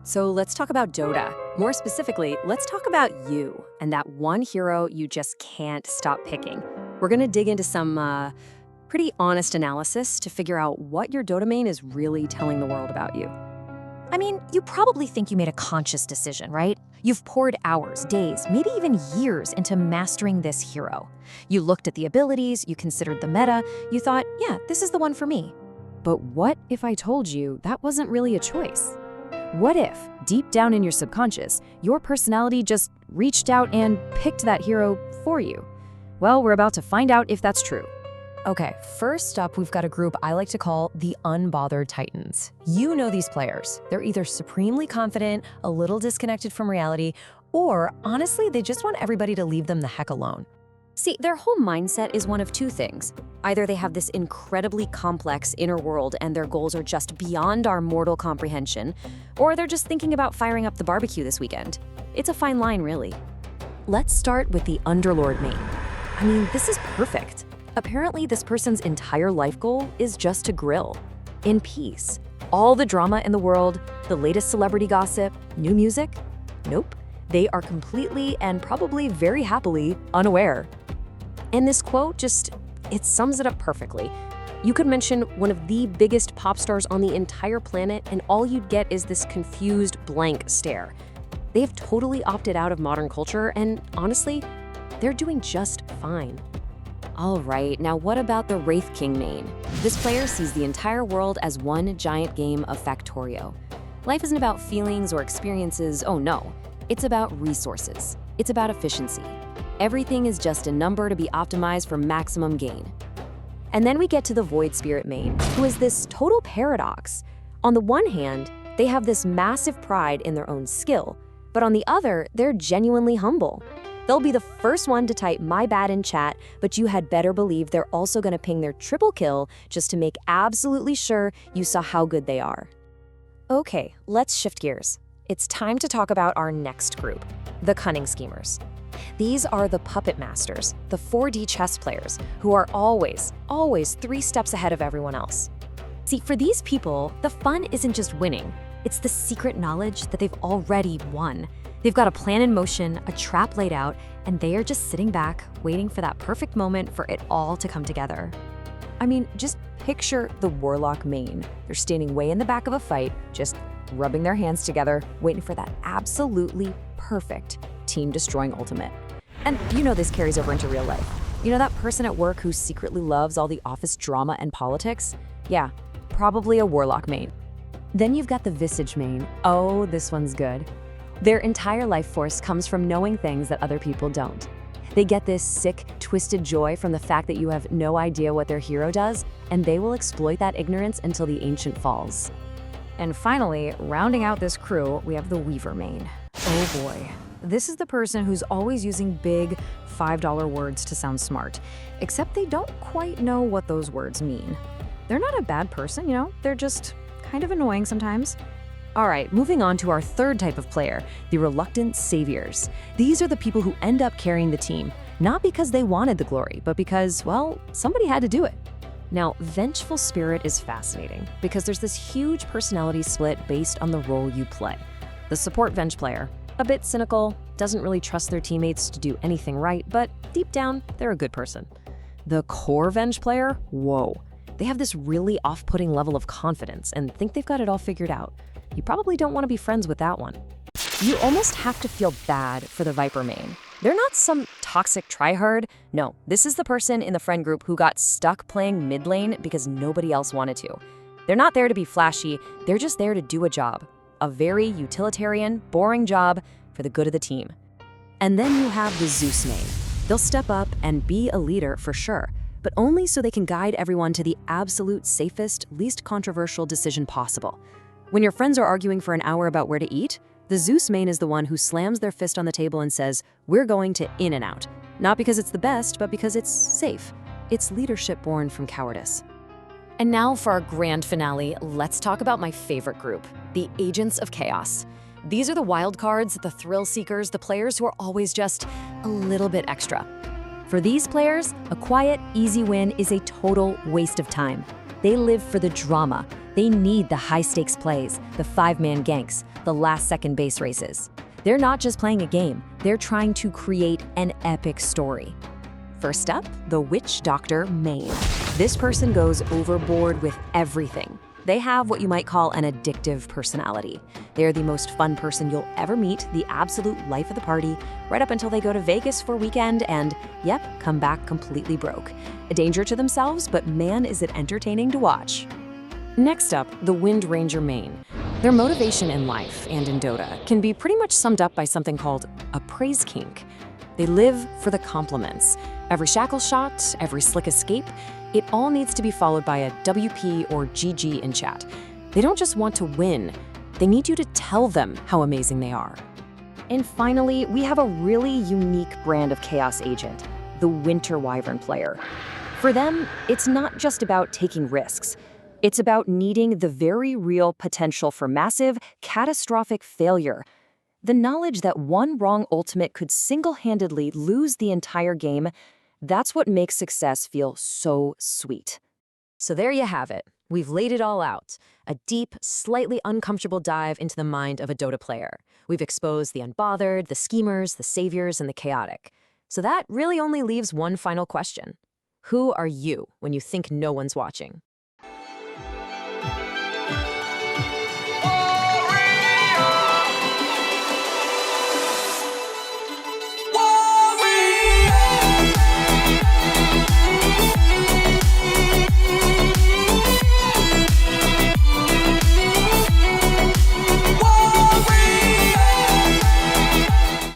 So let's talk about Dota. More specifically, let's talk about you and that one hero you just can't stop picking. We're gonna dig into some pretty honest analysis to figure out what your Dota main is really telling the world about you. I mean, you probably think you made a conscious decision, right? You've poured hours, days, maybe even years into mastering this hero. You looked at the abilities, you considered the meta, you thought, yeah, this is the one for me. But what if I told you that wasn't really a choice? What if, deep down in your subconscious, your personality just reached out and picked that hero for you? Well, we're about to find out if that's true. Okay, first up, we've got a group I like to call the Unbothered Titans. You know these players. They're either supremely confident, a little disconnected from reality, or honestly, they just want everybody to leave them the heck alone. See, their whole mindset is one of two things. Either they have this incredibly complex inner world and their goals are just beyond our mortal comprehension, or they're just thinking about firing up the barbecue this weekend. It's a fine line, really. Let's start with the Underlord main. I mean, this is perfect. Apparently, this person's entire life goal is just to grill. In peace. All the drama in the world, the latest celebrity gossip, new music? Nope. They are completely and probably very happily unaware. And this quote it sums it up perfectly. You could mention one of the biggest pop stars on the entire planet, and all you'd get is this confused, blank stare. They have totally opted out of modern culture, and honestly, they're doing just fine. All right, now what about the Wraith King main? This player sees the entire world as one giant game of Factorio. Life isn't about feelings or experiences, oh no. It's about resources. It's about efficiency. Everything is just a number to be optimized for maximum gain. And then we get to the Void Spirit main, who is this total paradox. On the one hand, they have this massive pride in their own skill, but on the other, they're genuinely humble. They'll be the first one to type "my bad" in chat, but you had better believe they're also gonna ping their triple kill just to make absolutely sure you saw how good they are. Okay, let's shift gears. It's time to talk about our next group, the Cunning Schemers. These are the puppet masters, the 4D chess players, who are always 3 steps ahead of everyone else. See, for these people, the fun isn't just winning. It's the secret knowledge that they've already won. They've got a plan in motion, a trap laid out, and they are just sitting back, waiting for that perfect moment for it all to come together. I mean, just picture the Warlock main. They're standing way in the back of a fight, just rubbing their hands together, waiting for that absolutely perfect team-destroying ultimate. And you know this carries over into real life. You know that person at work who secretly loves all the office drama and politics? Yeah, probably a Warlock main. Then you've got the Visage main. Oh, this one's good. Their entire life force comes from knowing things that other people don't. They get this sick, twisted joy from the fact that you have no idea what their hero does, and they will exploit that ignorance until the ancient falls. And finally, rounding out this crew, we have the Weaver main. Oh boy. This is the person who's always using big $5 words to sound smart, except they don't quite know what those words mean. They're not a bad person, you know, they're just kind of annoying sometimes. All right, moving on to our third type of player, the reluctant saviors. These are the people who end up carrying the team, not because they wanted the glory, but because, well, somebody had to do it. Now, Vengeful Spirit is fascinating because there's this huge personality split based on the role you play. The support Venge player, a bit cynical, doesn't really trust their teammates to do anything right, but deep down, they're a good person. The core Venge player, whoa. They have this really off-putting level of confidence and think they've got it all figured out. You probably don't want to be friends with that one. You almost have to feel bad for the Viper main. They're not some toxic tryhard. No, this is the person in the friend group who got stuck playing mid lane because nobody else wanted to. They're not there to be flashy, they're just there to do a job. A very utilitarian, boring job for the good of the team. And then you have the Zeus main. They'll step up and be a leader for sure, but only so they can guide everyone to the absolute safest, least controversial decision possible. When your friends are arguing for an hour about where to eat, the Zeus main is the one who slams their fist on the table and says, "We're going to in and out." Not because it's the best, but because it's safe. It's leadership born from cowardice. And now for our grand finale, let's talk about my favorite group, the Agents of Chaos. These are the wild cards, the thrill seekers, the players who are always just a little bit extra. For these players, a quiet, easy win is a total waste of time. They live for the drama. They need the high-stakes plays, the five-man ganks, the last-second base races. They're not just playing a game, they're trying to create an epic story. First up, the Witch Doctor main. This person goes overboard with everything. They have what you might call an addictive personality. They're the most fun person you'll ever meet, the absolute life of the party, right up until they go to Vegas for a weekend and, yep, come back completely broke. A danger to themselves, but man, is it entertaining to watch. Next up, the Wind Ranger main. Their motivation in life and in Dota can be pretty much summed up by something called a praise kink. They live for the compliments. Every shackle shot, every slick escape, it all needs to be followed by a WP or GG in chat. They don't just want to win, they need you to tell them how amazing they are. And finally, we have a really unique brand of Chaos Agent, the Winter Wyvern player. For them, it's not just about taking risks. It's about needing the very real potential for massive, catastrophic failure. The knowledge that one wrong ultimate could single-handedly lose the entire game, that's what makes success feel so sweet. So there you have it. We've laid it all out. A deep, slightly uncomfortable dive into the mind of a Dota player. We've exposed the unbothered, the schemers, the saviors, and the chaotic. So that really only leaves one final question. Who are you when you think no one's watching?